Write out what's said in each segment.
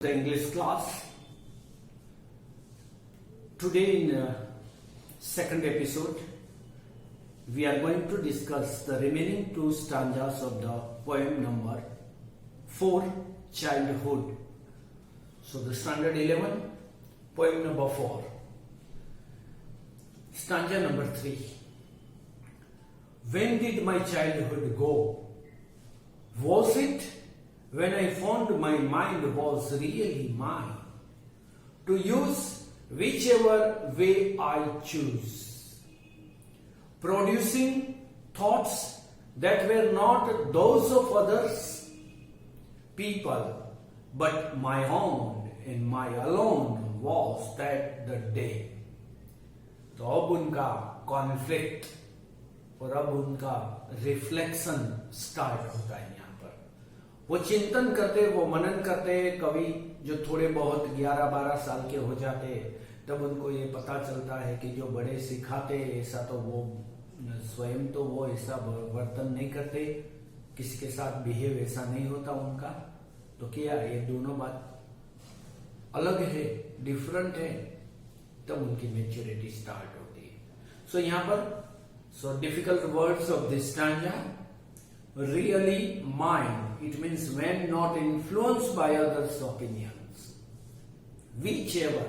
The English class. Today in second episode we are going to discuss the remaining two stanzas of the poem number 4, Childhood. So the standard 11, poem number 4, stanza number 3. When did my childhood go? Was it when I found my mind was really mine, to use whichever way I choose, producing thoughts that were not those of others, people, but my own, and my alone was that the day. तो अब उनका conflict और अब उनका reflection start होता है। यहाँ पर वो चिंतन करते, वो मनन करते। कवि जो थोड़े बहुत 11-12 साल के हो जाते तब उनको ये पता चलता है कि जो बड़े सिखाते ऐसा तो वो स्वयं तो वो ऐसा वर्तन नहीं करते, किसी के साथ बिहेव ऐसा नहीं होता उनका। तो क्या ये दोनों बात अलग है, डिफरेंट है, तब उनकी मेच्योरिटी स्टार्ट होती है। सो यहाँ पर difficult words of this stanza. Really mine, it means when not influenced by others' opinions. Whichever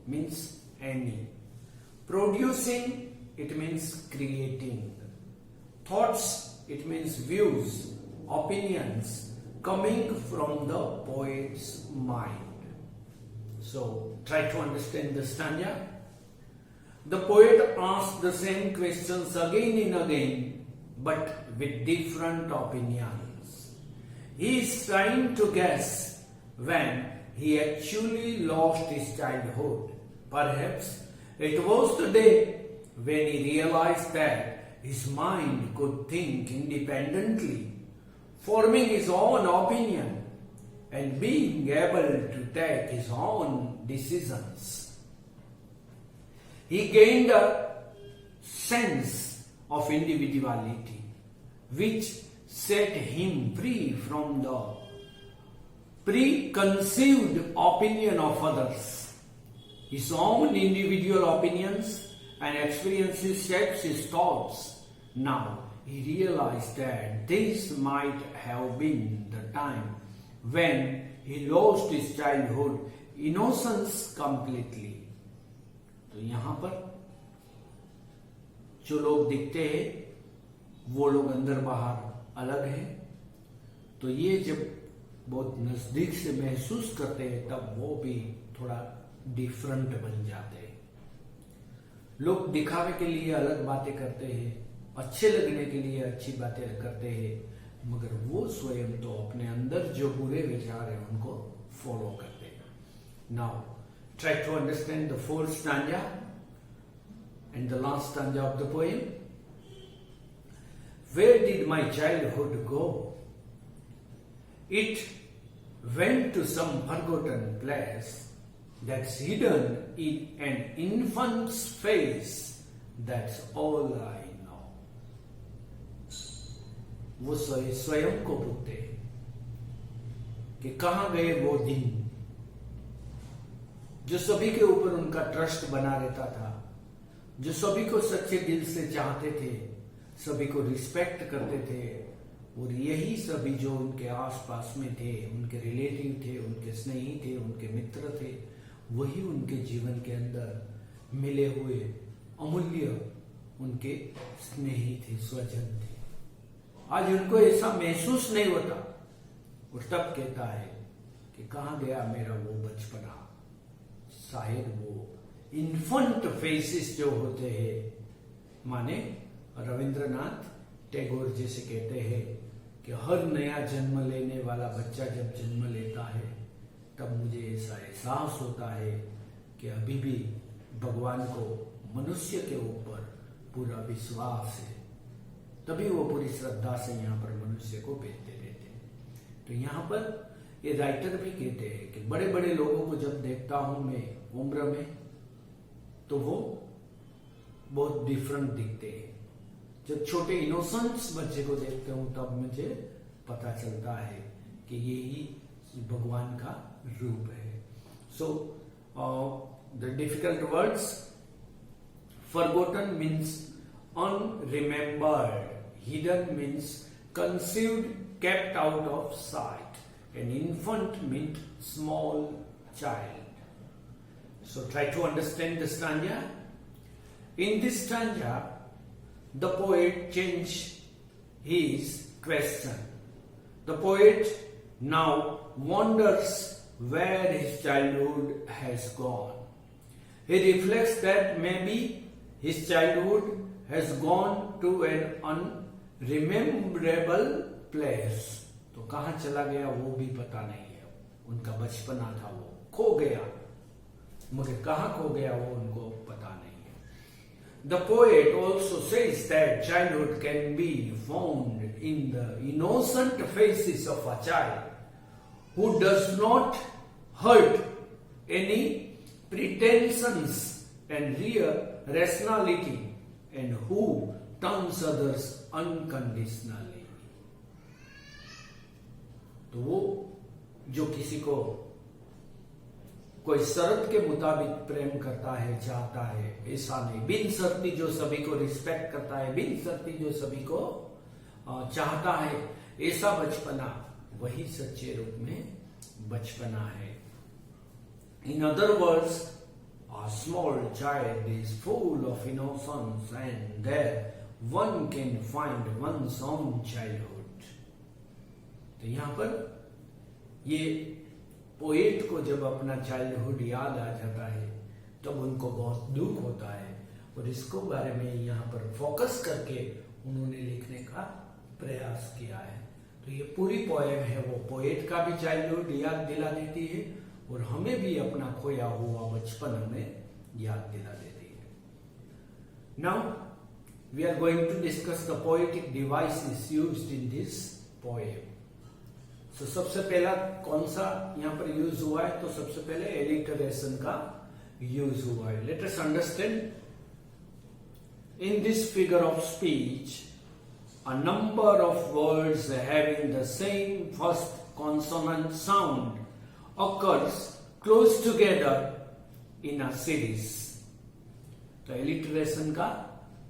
means any. Producing, it means creating. Thoughts, it means views, opinions coming from the poet's mind. So try to understand the stanza. The poet asks the same questions again and again, but with different opinions. He is trying to guess when he actually lost his childhood. Perhaps it was the day when he realized that his mind could think independently, forming his own opinion and being able to take his own decisions. He gained a sense of individuality, which set him free from the preconceived opinion of others. His own individual opinions and experiences shapes his thoughts. Now he realized that this might have been the time when he lost his childhood innocence completely. तो यहाँ पर जो लोग दिखते हैं वो लोग अंदर बाहर अलग हैं। तो ये जब बहुत नजदीक से महसूस करते हैं तब वो भी थोड़ा डिफरेंट बन जाते हैं। लोग दिखावे के लिए अलग बातें करते हैं, अच्छे लगने के लिए अच्छी बातें करते हैं, मगर वो स्वयं तो अपने अंदर जो बुरे विचार है उनको फॉलो करते हैं। Now try to understand the fourth stanza and the last stanza of the poem. Where did my childhood go? It went to some forgotten place that's hidden in an infant's face. That's all I know. वो स्वयं को पूछते हैं कि कहां गए वो दिन जो सभी के ऊपर उनका ट्रस्ट बना रहता था, जो सभी को सच्चे दिल से चाहते थे, सभी को रिस्पेक्ट करते थे, और यही सभी जो उनके आसपास में थे, उनके रिलेटिव थे, उनके स्नेही थे, उनके मित्र थे, वही उनके जीवन के अंदर मिले हुए अमूल्य उनके स्नेही थे, स्वजन थे। आज उनको ऐसा महसूस नहीं होता और तब कहता है कि कहां गया मेरा वो बचपना। शायद वो इन्फेंट फेसेस जो होते हैं, माने रविंद्रनाथ टैगोर जैसे कहते हैं कि हर नया जन्म लेने वाला बच्चा जब जन्म लेता है तब मुझे ऐसा एहसास होता है कि अभी भी भगवान को मनुष्य के ऊपर पूरा विश्वास है, तभी वो पूरी श्रद्धा से यहाँ पर मनुष्य को भेजते रहते हैं। तो यहाँ पर ये राइटर भी कहते हैं कि बड़े बड़े लोगों को जब देखता हूं मैं उम्र में तो वो बहुत डिफरेंट दिखते हैं। जब छोटे इनोसेंस बच्चे को देखते हूं तब मुझे पता चलता है कि यही भगवान का रूप है. So the difficult words, forgotten means unremembered, hidden means concealed, kept out of sight, and infant means small child. So try to understand the stanza. In this stanza, the poet changed his question. The poet now wonders where his childhood has gone. He reflects that maybe his childhood has gone to an unrememberable place. तो कहाँ चला गया वो भी पता नहीं है. उनका बचपना था वो खो गया, मगर कहाँ खो गया वो उनको पता नहीं है. The poet also says that childhood can be found in the innocent faces of a child who does not hurt any pretensions and real rationality and who turns others unconditionally. तो वो जो किसी को कोई शर्त के मुताबिक प्रेम करता है, चाहता है, ऐसा नहीं. बिन शर्ती जो सभी को रिस्पेक्ट करता है, बिन शर्ती जो सभी को चाहता है, ऐसा बचपना वही सच्चे रूप में बचपना है. In other words, a small child is full of innocence and there one can find one's own childhood. तो यहाँ पर ये पोएट को जब अपना चाइल्डहुड याद आ जाता है तब उनको बहुत दुख होता है, और इसको बारे में यहाँ पर फोकस करके उन्होंने लिखने का प्रयास किया है. तो ये पूरी पोएम है वो पोएट का भी चाइल्डहुड याद दिला देती है और हमें भी अपना खोया हुआ बचपन हमें याद दिला देती है. Now we are going to discuss the poetic devices used in this poem. तो सबसे पहला कौन सा यहाँ पर यूज हुआ है? तो सबसे पहले एलिटरेशन का यूज हुआ है. Let us understand. In this figure of speech a number of words having the same first consonant sound occurs close together in a series. तो एलिटरेशन का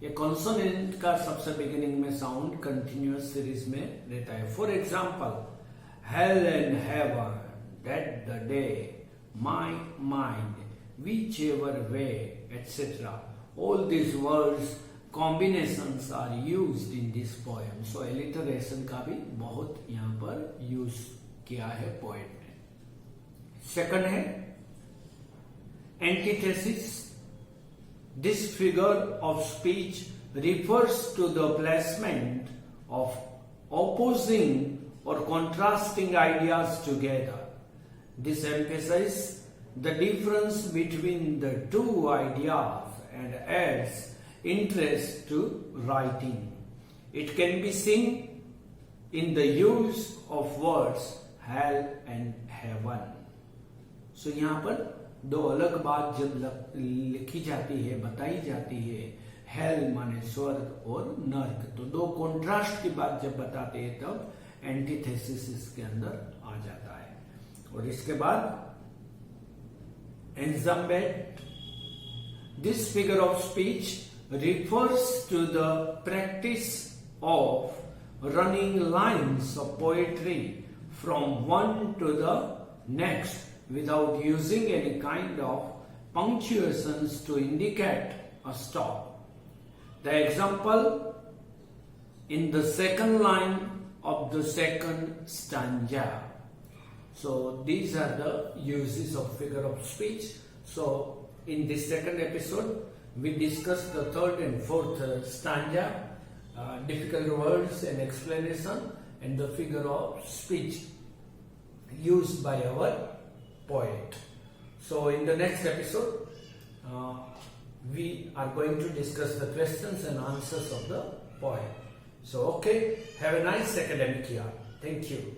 ये कॉन्सोनेंट का सबसे बिगिनिंग में साउंड कंटिन्यूअस सीरीज में रहता है. For example, hell and heaven, that the day, my mind, whichever way, etc. All these words combinations are used in this poem. So alliteration का भी बहुत यहाँ पर यूज किया है पोएट ने. सेकंड है antithesis. This figure of speech refers to the placement of opposing or contrasting ideas together. This emphasizes the difference between the two ideas and adds interest to writing. It can be seen in the use of words hell and heaven. So यहाँ पर दो अलग बात जब लिखी जाती है, बताई जाती है, हेल माने स्वर्ग और नर्क, तो दो कॉन्ट्रास्ट की बात जब बताते हैं तब एंटीथेसिस इसके अंदर आ जाता है. और इसके बाद enjambment. This figure of speech refers to the practice of running lines of poetry from one to the next without using any kind of punctuations to indicate a stop. The example in the second line of the second stanza. So these are the uses of figure of speech. So in this second episode we discussed the third and fourth stanza, difficult words and explanation, and the figure of speech used by our poet. So in the next episode, we are going to discuss the questions and answers of the poem. So okay, have a nice academic year. Thank you.